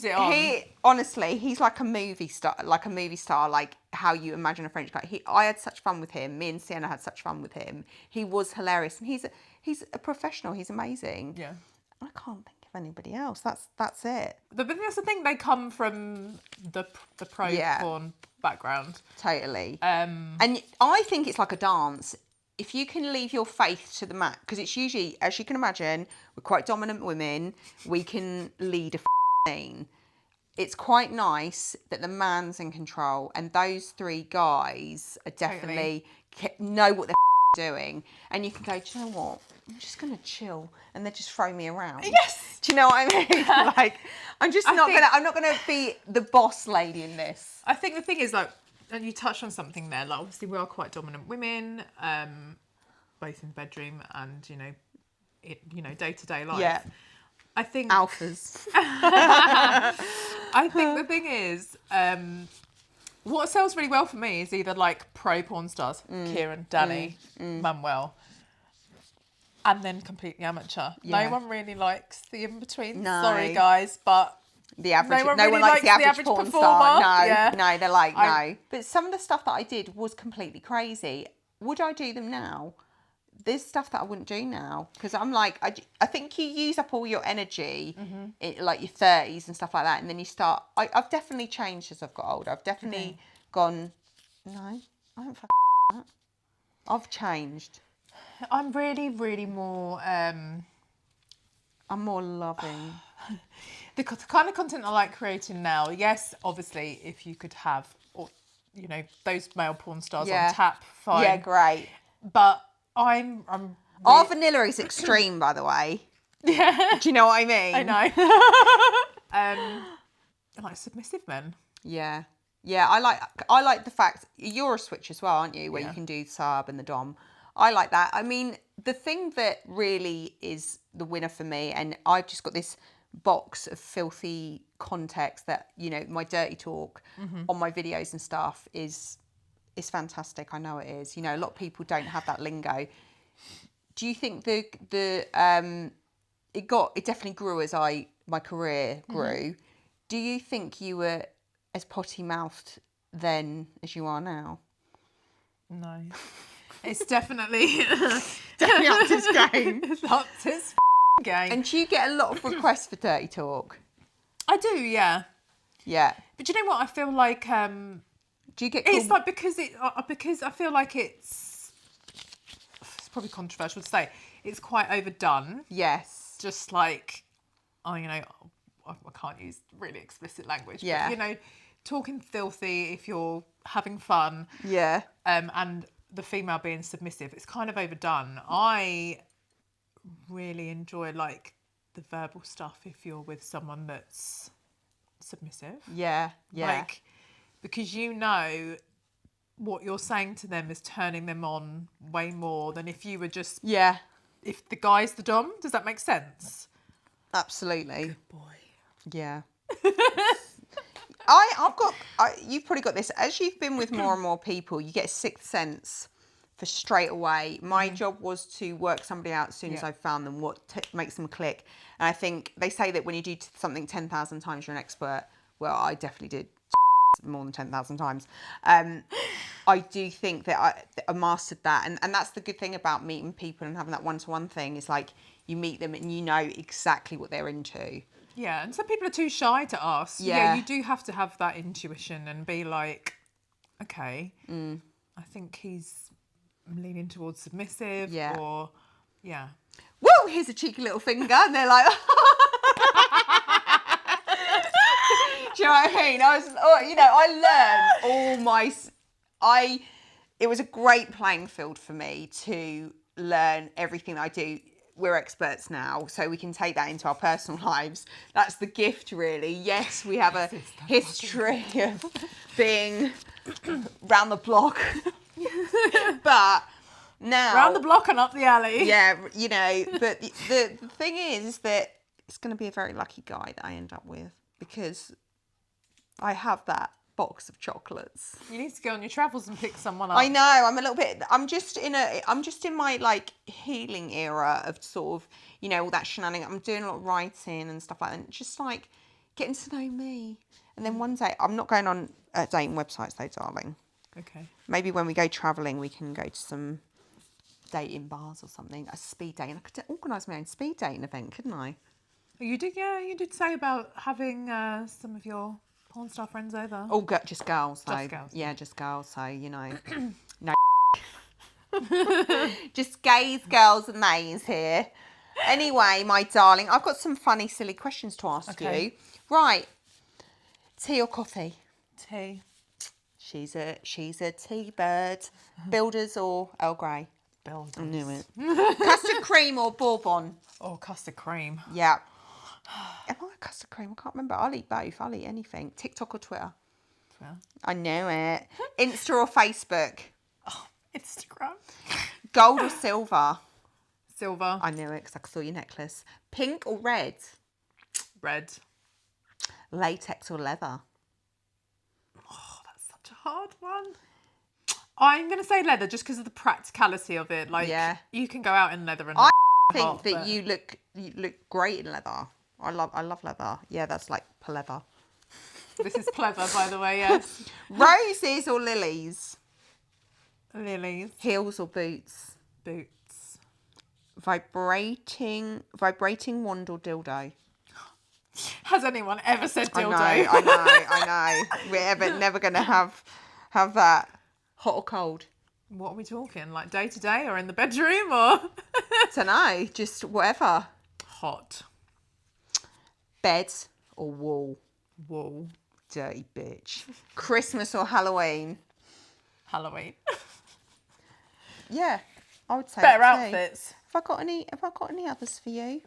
it on. Honestly, he's like a movie star, like how you imagine a French guy. I had such fun with him. Me and Sienna had such fun with him. He was hilarious, and he's a professional. He's amazing. Yeah. I can't think of anybody else. That's it. But that's the thing. They come from the pro porn background. Totally. And I think it's like a dance. If you can leave your faith to the mat, because it's usually, as you can imagine, we're quite dominant women. We can lead a scene. It's quite nice that the man's in control, and those 3 guys are definitely know what they're doing. And you can go, do you know what? I'm just going to chill, and they just throw me around. Yes. Do you know what I mean? Like, I'm not gonna be the boss lady in this. I think the thing is, like, and you touched on something there. Like, obviously, we are quite dominant women, both in the bedroom and day-to-day life. Yeah. I think Alphas. I think the thing is, what sells really well for me is either like pro porn stars, Kieran, Danny, Manuel, and then completely amateur. Yeah. No one really likes the in-between. No. Sorry, guys, but The average, no one likes the average porn performer. star. No, Yeah. no, they're like, no. But some of the stuff that I did was completely crazy. Would I do them now? There's stuff that I wouldn't do now, because I'm like, I think you use up all your energy in like your 30s and stuff like that, and then you start. I've definitely changed as I've got older. I've definitely gone, no, I don't that. I've changed. I'm really, really more I'm more loving. The kind of content I like creating now, yes, obviously, if you could have, or you know, those male porn stars on tap, fine. Yeah, great. But I'm Our vanilla is extreme, by the way. Yeah. Do you know what I mean? I know. Like submissive men. Yeah. Yeah, I like the fact you're a switch as well, aren't you? Where you can do sub and the dom. I like that. I mean, the thing that really is the winner for me, and I've just got this box of filthy context that, you know, my dirty talk on my videos and stuff is fantastic. I know it is. You know, a lot of people don't have that lingo. Do you think it definitely grew as my career grew? Do you think you were as potty mouthed then as you are now? No. It's definitely Definitely up to his game. It's up to his game. And do you get a lot of requests for dirty talk? I do, yeah. Yeah. But do you know what? I feel like do you get it's like because I feel like it's probably controversial to say, it's quite overdone. Yes. Just like, you know, I can't use really explicit language. Yeah. But, you know, talking filthy if you're having fun. Yeah. And the female being submissive, it's kind of overdone. I really enjoy like the verbal stuff if you're with someone that's submissive. Yeah. Yeah. Like, because you know what you're saying to them is turning them on way more than if you were just... Yeah. If the guy's the dom. Does that make sense? Absolutely. Good boy. Yeah. You've probably got this. As you've been with more and more people, you get a sixth sense for straight away. My job was to work somebody out as soon as I found them, what makes them click. And I think they say that when you do something 10,000 times, you're an expert. Well, I definitely did more than 10,000 times. I do think that I mastered that. And that's the good thing about meeting people and having that one-to-one thing is like you meet them and you know exactly what they're into. Yeah, and some people are too shy to ask. Yeah, you do have to have that intuition and be like, okay, I think he's leaning towards submissive or, Whoa, here's a cheeky little finger. And they're like, do you know what I mean? I learned it was a great playing field for me to learn everything that I do. We're experts now, so we can take that into our personal lives. That's the gift, really. Yes, we have a history of being round the block. But now... round the block and up the alley. Yeah, you know, but the thing is that it's going to be a very lucky guy that I end up with because I have that box of chocolates. You need to go on your travels and pick someone up. I know. I'm just in my like healing era of sort of, you know, all that shenanigans. I'm doing a lot of writing and stuff like that. And just like getting to know me. And then one day, I'm not going on dating websites though, darling. Okay. Maybe when we go travelling, we can go to some dating bars or something. A speed dating. I could organise my own speed dating event, couldn't I? You did say about having some of your porn star friends over. Oh, just girls though. Just girls. Yeah, just girls. So, you know, no. Just gays, girls and theys here. Anyway, my darling, I've got some funny, silly questions to ask you. Right. Tea or coffee? Tea. She's a tea bird. Builders or Earl Grey? Builders. I knew it. Custard cream or bourbon? Oh, custard cream. Yeah. Am I a custard cream? I can't remember. I'll eat both. I'll eat anything. TikTok or Twitter? Twitter. I know it. Insta or Facebook? Oh, Instagram. Gold or silver? Silver. I knew it because I saw your necklace. Pink or red? Red. Latex or leather? Oh, that's such a hard one. I'm going to say leather just because of the practicality of it. Like, you can go out in leather and... I think that you look great in leather. I love leather. Yeah, that's like pleather. This is pleather, by the way, yes. Roses or lilies? Lilies. Heels or boots? Boots. Vibrating wand or dildo? Has anyone ever said dildo? I know. We're never going to have that. Hot or cold? What are we talking? Like day to day or in the bedroom or? Don't know. Just whatever. Hot. Bed or wall? Wall. Dirty bitch. Christmas or Halloween? Halloween. Yeah, I would say Better that too. outfits. Have I got any others for you?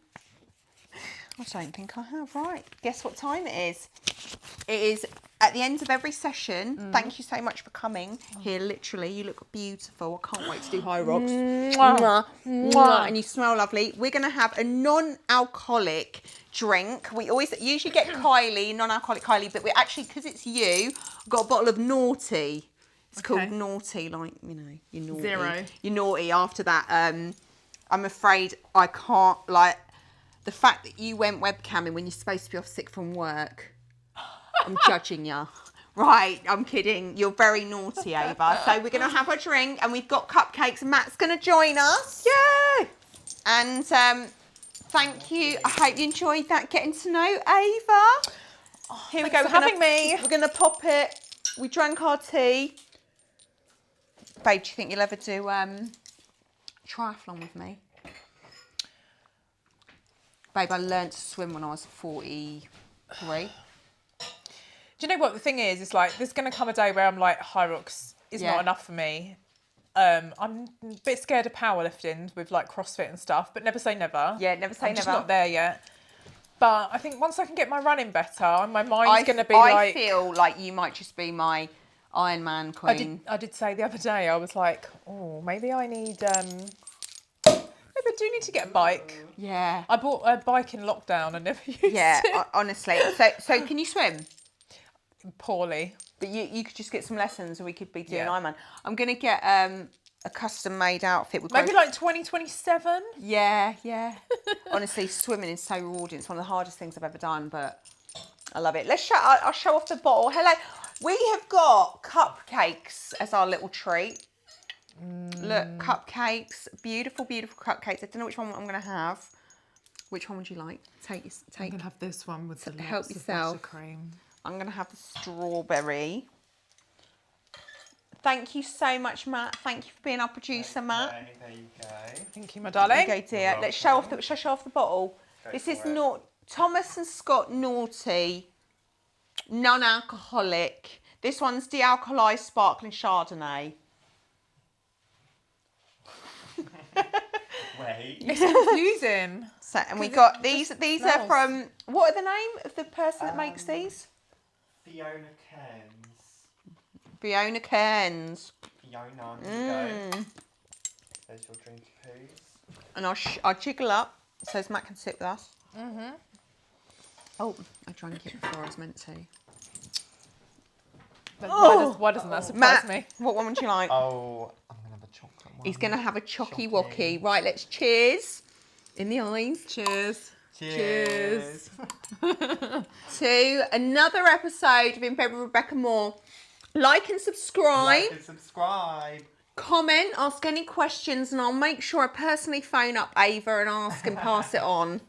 I don't think I have. Right. Guess what time it is? It is at the end of every session. Thank you so much for coming here. Literally, you look beautiful. I can't wait to do high rocks. Mwah, mwah, and you smell lovely. We're going to have a non-alcoholic drink. We usually get Kylie, non-alcoholic Kylie, but we're actually, because it's you, I've got a bottle of Naughty. It's called Naughty, like, you know, you're naughty. Zero. You're naughty after that. I'm afraid I can't, like, the fact that you went webcamming when you're supposed to be off sick from work, I'm judging you. Right, I'm kidding. You're very naughty, Ava. So we're going to have a drink and we've got cupcakes. Matt's going to join us. Yay! And thank you. I hope you enjoyed that, getting to know Ava. Here we go. Thanks for having me. We're going to pop it. We drank our tea. Babe, do you think you'll ever do triathlon with me? Babe, I learned to swim when I was 43. Do you know what the thing is? It's like there's going to come a day where I'm like, high rocks is not enough for me. I'm a bit scared of powerlifting with like CrossFit and stuff, but never say never. Yeah, never say I'm never. just not there yet. But I think once I can get my running better, my mind's going to be like... I feel like you might just be my Ironman queen. I did say the other day, I was like, oh, maybe I need... Maybe I do need to get a bike. Yeah. I bought a bike in lockdown and never used it. Honestly. So can you swim? Poorly. But you could just get some lessons and we could be doing Ironman. I'm going to get a custom made outfit. Maybe like 2027? Yeah. Honestly, swimming is so rewarding. It's one of the hardest things I've ever done, but I love it. I'll show off the bottle. Hello. We have got cupcakes as our little treat. Look, cupcakes. Beautiful, beautiful cupcakes. I don't know which one I'm going to have. Which one would you like? Take. I'm going to have this one with the help lots of yourself. buttercream. I'm going to have the strawberry. Thank you so much, Matt. Thank you for being our producer, Matt. There you go. Thank you, my darling. Okay, dear. Let's show off the bottle. This is Thomas and Scott Naughty, non-alcoholic. This one's de-alcoholized sparkling Chardonnay. Wait. It's confusing. So, and we got these are smells. from, what are the name of the person that makes these? Fiona Cairns. Fiona Cairns. Fiona, there you go. There's your drinky poos. And I'll jiggle up so as Matt can sit with us. Oh, I drank it before I was meant to. Why doesn't that surprise Matt, me? what one would you like? Oh, I'm going to have a chocolate one. He's going to have a chocky wocky. Right, let's cheers. In the eyes. Cheers. Cheers. To another episode of In Bed with Rebecca Moore. Like and subscribe. Like and subscribe. Comment, ask any questions, and I'll make sure I personally phone up Ava and ask and pass it on.